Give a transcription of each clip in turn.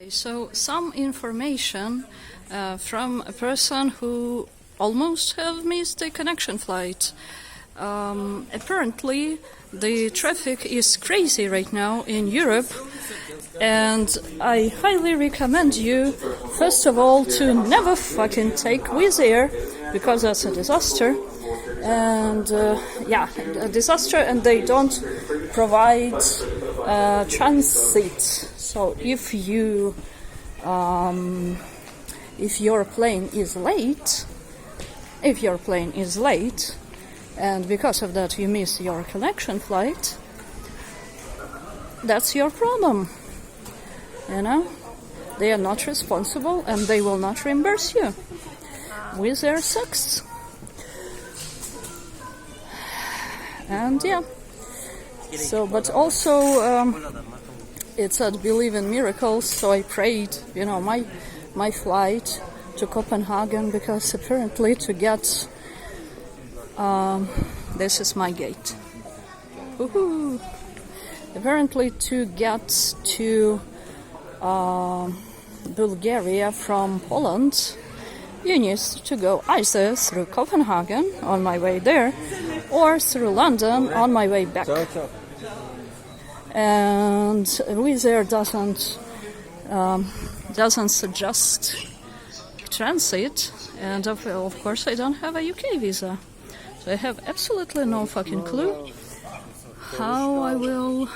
So some information from a person who almost have missed a connection flight. Apparently the traffic is crazy right now in Europe, and I highly recommend you, first of all, to never fucking take Wizz Air, because that's a disaster. And a disaster, and they don't provide transit. So if your plane is late, and because of that you miss your connection flight, that's your problem. You know, they are not responsible, and they will not reimburse you. Wizz Air sucks. And yeah, so, but also it said believe in miracles, so I prayed, my flight to Copenhagen, because apparently to get, this is my gate. Woohoo! Apparently to get to Bulgaria from Poland, you need to go either through Copenhagen on my way there, or through London on my way back. And Wizz Air doesn't suggest transit, and of course I don't have a UK visa, so I have absolutely no fucking clue how I will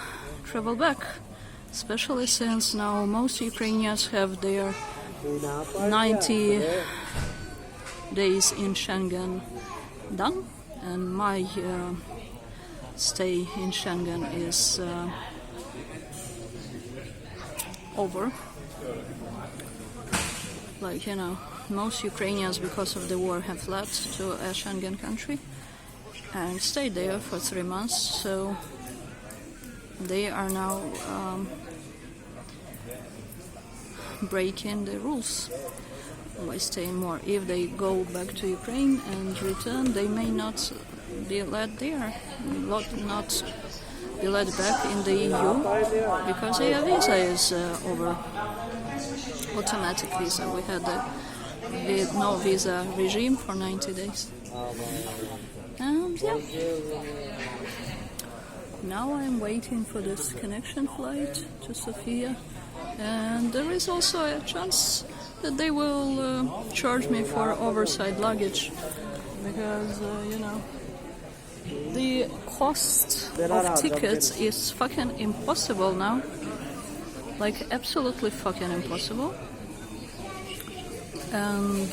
travel back, especially since now most Ukrainians have their 90 days in Schengen done, and my stay in Schengen is over. Most Ukrainians, because of the war, have fled to a Schengen country and stayed there for 3 months, so they are now breaking the rules by staying more. If they go back to Ukraine and return, they may not be let there, not be let back in the EU, because their visa is over. Automatic visa. We had the no visa regime for 90 days. And yeah, now I'm waiting for this connection flight to Sofia, and there is also a chance that they will charge me for oversized luggage, because the cost of tickets is fucking impossible now, like absolutely fucking impossible. And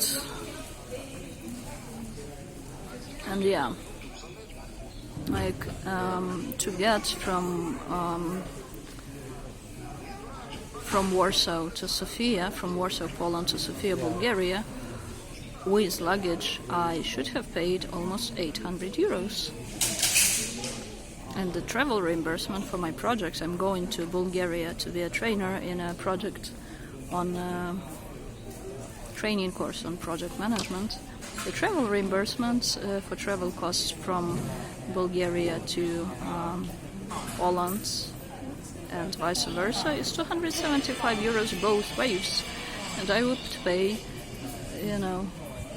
yeah, like to get from Warsaw to Sofia, from Warsaw, Poland to Sofia, Bulgaria, with luggage, I should have paid almost 800 euros. And the travel reimbursement for my projects, I'm going to Bulgaria to be a trainer in a project on training course on project management. The travel reimbursement for travel costs from Bulgaria to Poland and vice versa is 275 euros both ways, and I would pay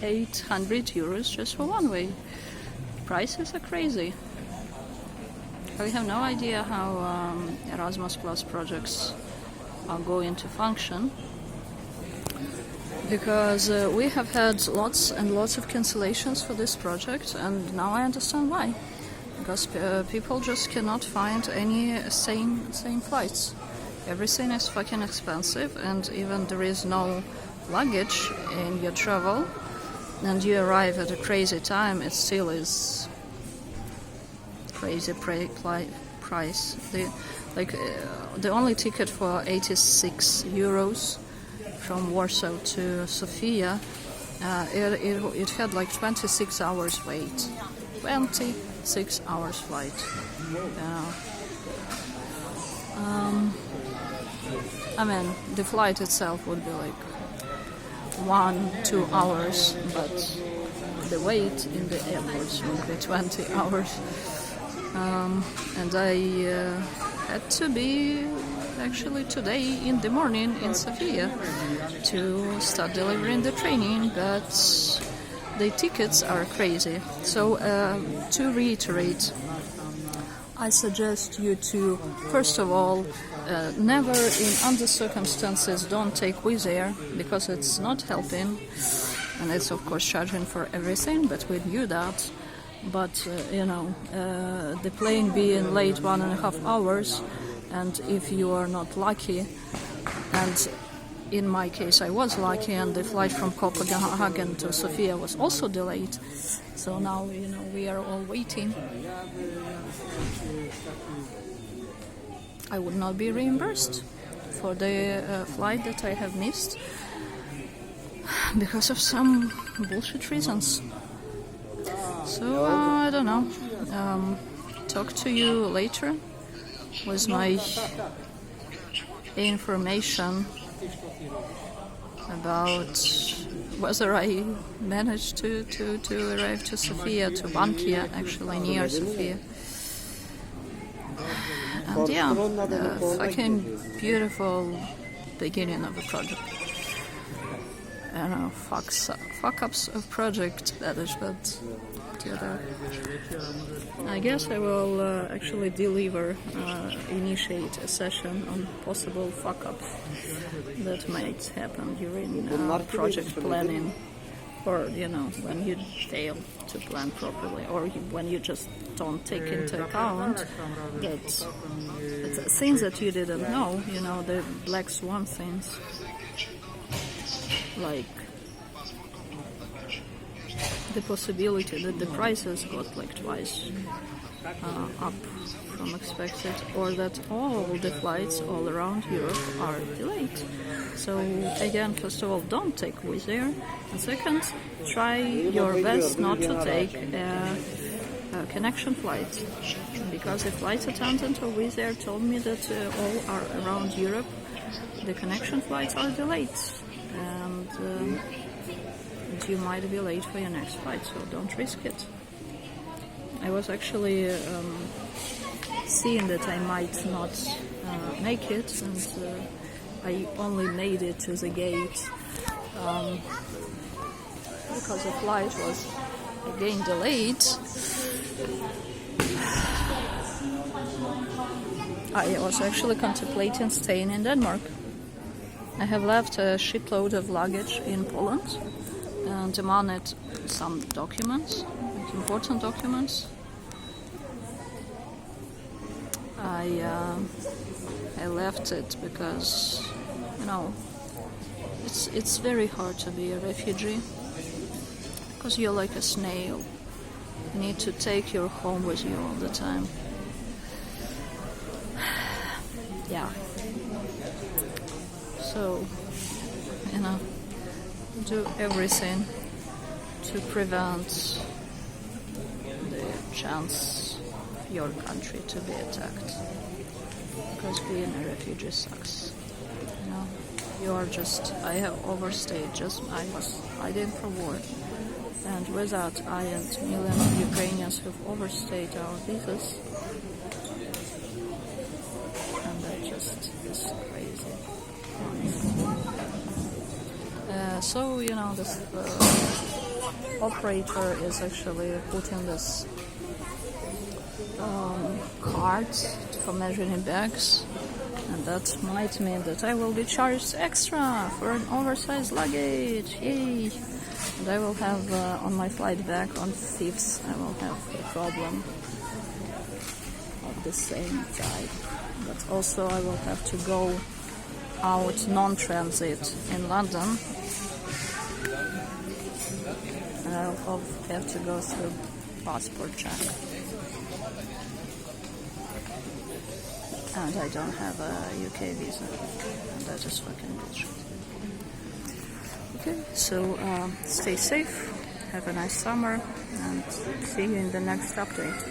800 euros just for one way. Prices are crazy. I have no idea how Erasmus Plus projects are going to function, because we have had lots and lots of cancellations for this project, and now I understand why. Because people just cannot find any sane flights. Everything is fucking expensive, and even there is no luggage in your travel, and you arrive at a crazy time, it still is crazy price. The only ticket for 86 euros from Warsaw to Sofia, it had like 26 hours wait. 26 hours flight. The flight itself would be like 1-2 hours, but the wait in the airports would be 20 hours. And I had to be actually today in the morning in Sofia to start delivering the training, but the tickets are crazy. So to reiterate, I suggest you to, first of all, never in under circumstances don't take Wizz Air, because it's not helping, and it's of course charging for everything, but we knew that. But the plane being late 1.5 hours, and if you are not lucky, and in my case I was lucky, and the flight from Copenhagen to Sofia was also delayed, so now we are all waiting. I would not be reimbursed for the flight that I have missed because of some bullshit reasons. So I don't know. Talk to you later with my information about whether I managed to arrive to Sofia, to Bankia, actually near Sofia. And yeah, fucking beautiful beginning of a project. I don't know, fuck-ups of project, that is, but I guess I will actually initiate a session on possible fuck-ups that might happen during project planning, or when you fail to plan properly, or when you just don't take into account that things that you didn't know, the black swan things, like the possibility that the prices got like twice up from expected, or that all the flights all around Europe are delayed. So again, first of all, don't take Wizz Air, and second, try your best not to take a connection flight, because the flight attendant of Wizz Air told me that all are around Europe, the connection flights are delayed, and you might be late for your next flight, so don't risk it. I was actually seeing that I might not make it, and I only made it to the gate because the flight was again delayed. I was actually contemplating staying in Denmark. I have left a shitload of luggage in Poland and demanded some documents, like important documents. I left it because, it's very hard to be a refugee, because you're like a snail. You need to take your home with you all the time. Yeah. So, do everything to prevent the chance of your country to be attacked. Because being a refugee sucks. I have overstayed, I was hiding for war. And with that, I and millions of Ukrainians have overstayed our visas. And that just is crazy. So, this operator is actually putting this cards for measuring bags, and that might mean that I will be charged extra for an oversized luggage. Yay! And I will have on my flight back on 5th, I will have a problem of the same type. But also I will have to go out non-transit in London, and I will have to go through passport check. And I don't have a UK visa, and that is fucking bullshit. Okay, so stay safe, have a nice summer, and see you in the next update.